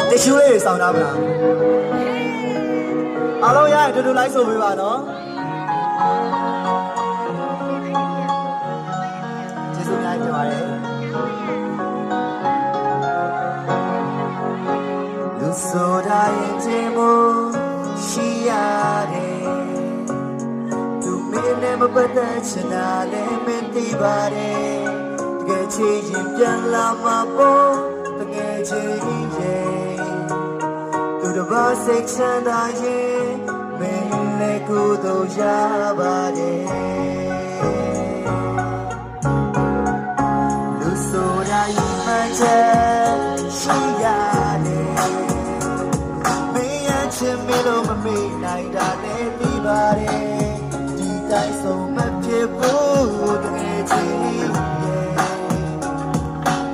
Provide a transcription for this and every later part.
တရှူးလေးတွေစောင်းထားမလားအားလုံးရရင်တူတူလိုက်ဆိုပေးပါနော်ကျေးဇူးများတင်ပါတယ်လူဆိုတိုင်းခြင်းမို့ရှိရတယ်သူမင်းနဲ့မပတ်သက်ချင်တာလည်းမသိပါတယ်တကယ်ချစ်ရင်ပြန်လာမှာပေါ့တကယ်ချစ်ရင်သူတစ်ပါးစိတ်ချမ်းသာရင်မင်းလည်းကိုယ်တော့ရပါတယ်လူဆိုတိုင်းမှချက်ရှိရတယ်မင်းရချင်မလို့မမေ့နိုင်တာလည်းသိပါတယ်ဒီတိုင်းဆုံးမဖြစ်ဘူးတကယ်ချစ်ရင်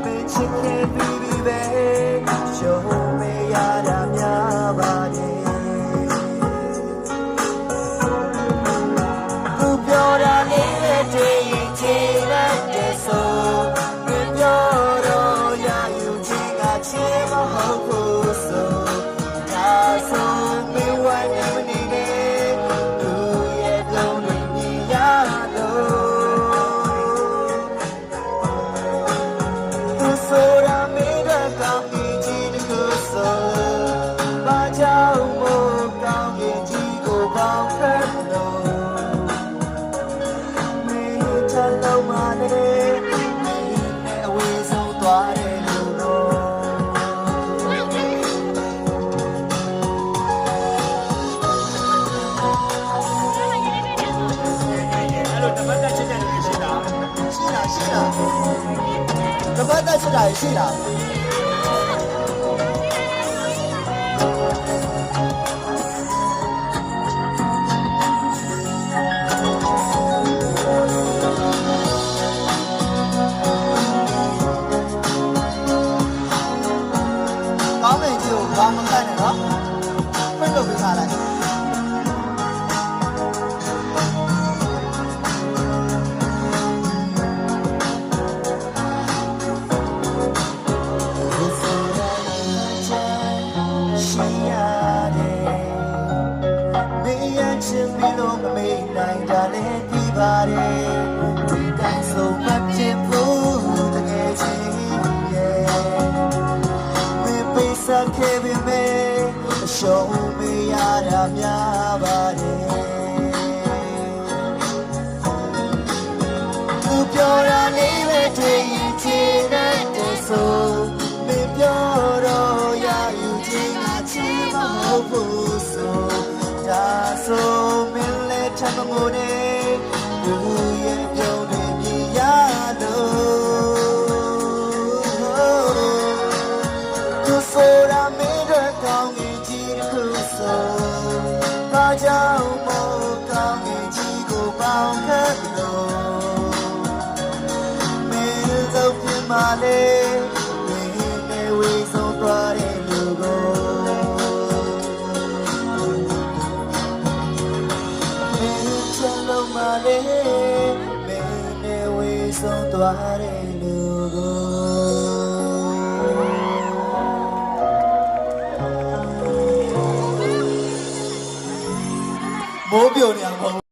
မင်းချစ်ခဲ့ပြီးပဲရှုံးမရတာများပါတယ်သူပြောတာလေးတည်းချင်တဲ့ဆိုမင်းပြောတော့ရယူချင်ကချင်မဟုတ်ဘူးဆိုဒါဆိုမင်းဝမ်းနေမနေနဲ့သူရဲ့လုံးလေးမြင်ရလို့သူဆိုတာမင်းတို့ကောင်းကြီးကြီးတခုဆိုဘာကြောင့်မို့ကောင်းကြီးကြီးကိုပေါင်းဖက်လို့မင်းချမ်းလုံးမနဲ့မင်းနဲ့အဝေးဆုံးသွားတယ်လို့တော့အဲ့လိုတပတ်သက်ချစ်တဲ့လူရှိလားတပတ်သက်ချစ်တာရှိလားကောင်းတယ်ကြည့်ကိုကောင်းမကန်နဲ့နော်ဖွင့်လို့ပြထားလိုက်ရှိရတယ်မင်းရချင်ပြီးလို့မမေ့နိုင်တာလည်းသိပါတယ်ဒီတိုင်းဆုံးမဖြစ်ဘူးတကယ်ချင်ဆက်ခဲ့ပြီမေရှုံးမရတာများပါတယ်သူပြောတာလေးပဲတွေ့ရင်ချင်တဲ့ဆိုမင်းပြောတော့ရယူချင်တာချင်မဟုတ်ဘူးဆိုဒါဆိုမင်းလည်းထမမို့နဲ့သူရဲ့ပြုံးနေမြင်ရလို့ဆိုတာမင်းတို့ကောင်းကြီးကြီးခုဆိုဘာကြောင့်မို့ကောင်းကြီးကြီးကိုပေါင်းခတ်လို့မင်းတို့ပြင်မလေးမင်းနဲ့ဝေးဆုံးသွားတဲ့လူကိုမင်းချမ်းလုံးမလေးမင်းနဲ့ဝေးဆုံးသွားတဲ့လူကိုမိုးပြိုနေအောင်